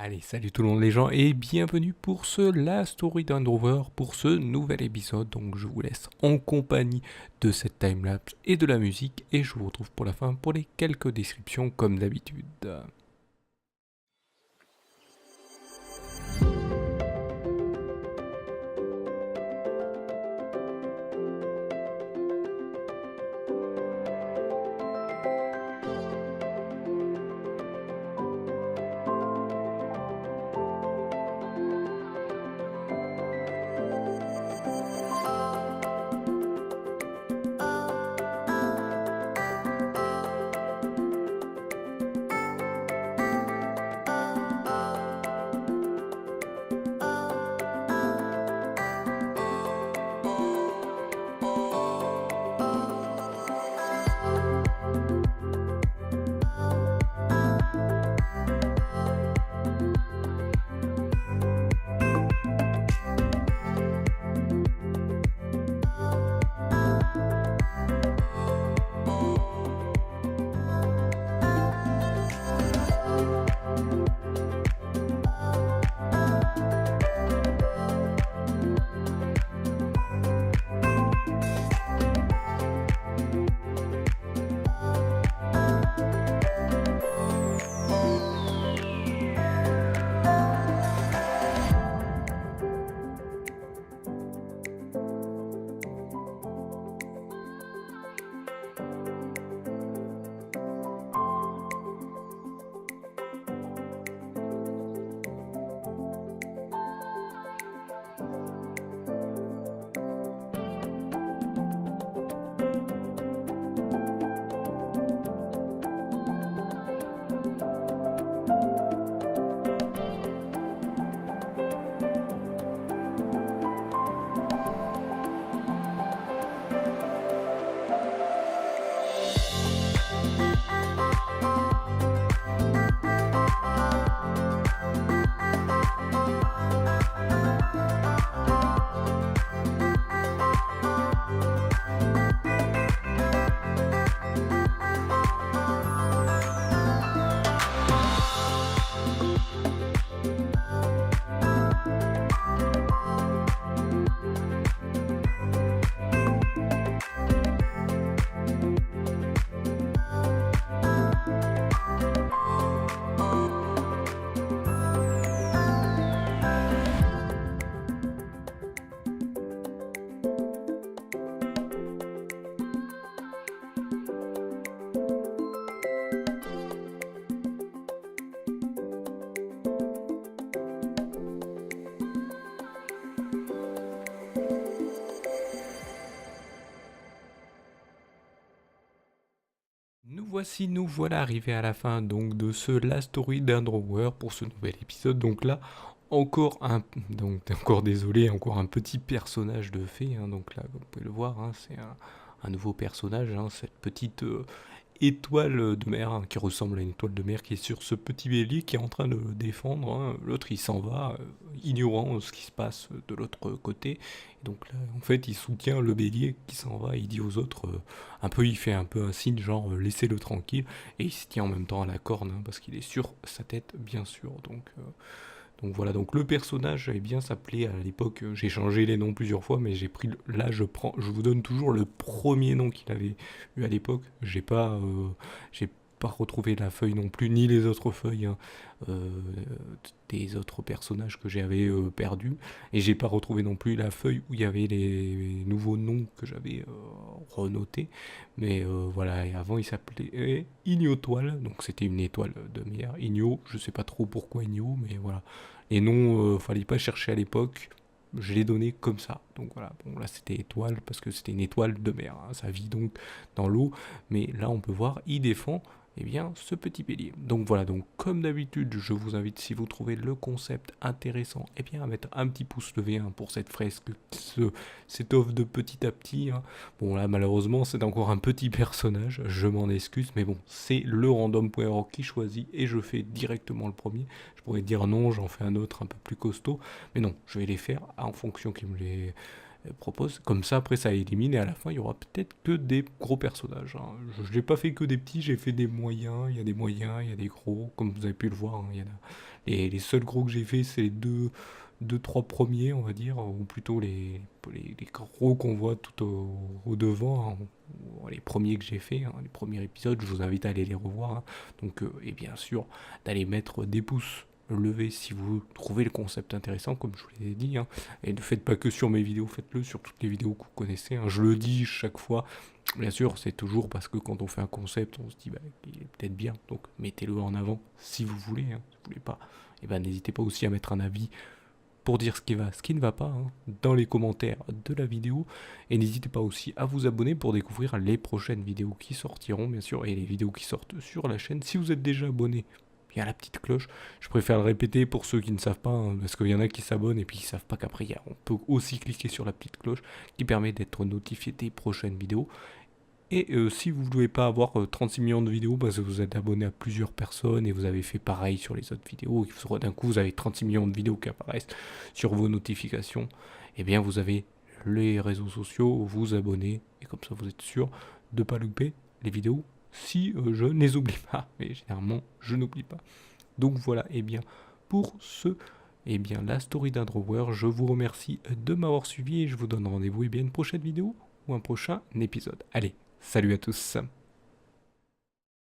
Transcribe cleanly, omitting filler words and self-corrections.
Allez, salut tout le monde les gens et bienvenue pour ce Last Story d'Androver, pour ce nouvel épisode. Donc je vous laisse en compagnie de cette timelapse et de la musique et je vous retrouve pour la fin pour les quelques descriptions comme d'habitude. Nous voilà arrivés à la fin donc de ce Last Story d'Androver pour ce nouvel épisode. Donc là, encore désolé, encore un petit personnage de fée. Donc là, comme vous pouvez le voir, c'est un nouveau personnage, cette petite étoile de mer qui ressemble à une étoile de mer qui est sur ce petit bélier qui est en train de le défendre. L'autre il s'en va, ignorant ce qui se passe de l'autre côté. Et donc là, en fait, il soutient le bélier qui s'en va. Il dit aux autres, il fait un peu un signe genre laissez-le tranquille. Et il se tient en même temps à la corne parce qu'il est sur sa tête, bien sûr. Donc voilà, donc le personnage, eh bien, s'appelait à l'époque, j'ai changé les noms plusieurs fois, mais là je vous donne toujours le premier nom qu'il avait eu à l'époque. J'ai pas retrouvé la feuille non plus, ni les autres feuilles euh, des autres personnages que j'avais perdus, et j'ai pas retrouvé non plus la feuille où il y avait les nouveaux noms que j'avais renotés. Mais voilà, et avant il s'appelait Ignotoile, donc c'était une étoile de mer. Igno, je sais pas trop pourquoi Igno, mais voilà. Les noms, fallait pas chercher à l'époque. Je l'ai donné comme ça. Donc voilà, bon là c'était étoile parce que c'était une étoile de mer. Ça vit donc dans l'eau. Mais là on peut voir, il défend ce petit bélier. Donc voilà, donc comme d'habitude, je vous invite, si vous trouvez le concept intéressant, à mettre un petit pouce levé pour cette fresque qui s'étoffe de petit à petit. Bon là malheureusement c'est encore un petit personnage, je m'en excuse, mais bon, c'est le random.org qui choisit et je fais directement le premier. Je pourrais dire non, j'en fais un autre un peu plus costaud, mais non, je vais les faire en fonction propose. Comme ça, après, ça élimine et à la fin, il y aura peut-être que des gros personnages, hein. Je n'ai pas fait que des petits, j'ai fait des moyens. Il y a des moyens, il y a des gros, comme vous avez pu le voir, hein, il y en a. Les seuls gros que j'ai fait, c'est les deux, trois premiers, on va dire, ou plutôt les gros qu'on voit tout au devant, hein, les premiers que j'ai fait, hein, les premiers épisodes. Je vous invite à aller les revoir, hein. Donc, et bien sûr, d'aller mettre des pouces levés si vous trouvez le concept intéressant, comme je vous l'ai dit, hein. Et ne faites pas que sur mes vidéos, faites-le sur toutes les vidéos que vous connaissez, hein. Je le dis chaque fois. Bien sûr, c'est toujours parce que quand on fait un concept, on se dit bah, il est peut-être bien, donc mettez-le en avant si vous voulez, hein. Si vous voulez pas, et ben n'hésitez pas aussi à mettre un avis pour dire ce qui va, ce qui ne va pas, hein, dans les commentaires de la vidéo. Et n'hésitez pas aussi à vous abonner pour découvrir les prochaines vidéos qui sortiront, bien sûr, et les vidéos qui sortent sur la chaîne. Si vous êtes déjà abonné, il y a la petite cloche. Je préfère le répéter pour ceux qui ne savent pas, hein, parce qu'il y en a qui s'abonnent et puis qui ne savent pas qu'après, on peut aussi cliquer sur la petite cloche qui permet d'être notifié des prochaines vidéos. Et si vous ne voulez pas avoir 36 millions de vidéos parce que vous êtes abonné à plusieurs personnes et vous avez fait pareil sur les autres vidéos, et d'un coup vous avez 36 millions de vidéos qui apparaissent sur vos notifications, eh bien vous avez les réseaux sociaux, vous abonnez, et comme ça vous êtes sûr de ne pas louper les vidéos si je ne les oublie pas. Mais généralement je n'oublie pas. Donc voilà, et bien pour ce, et bien la story d'un drawer, je vous remercie de m'avoir suivi et je vous donne rendez-vous et bien une prochaine vidéo ou un prochain épisode. Allez, salut à tous.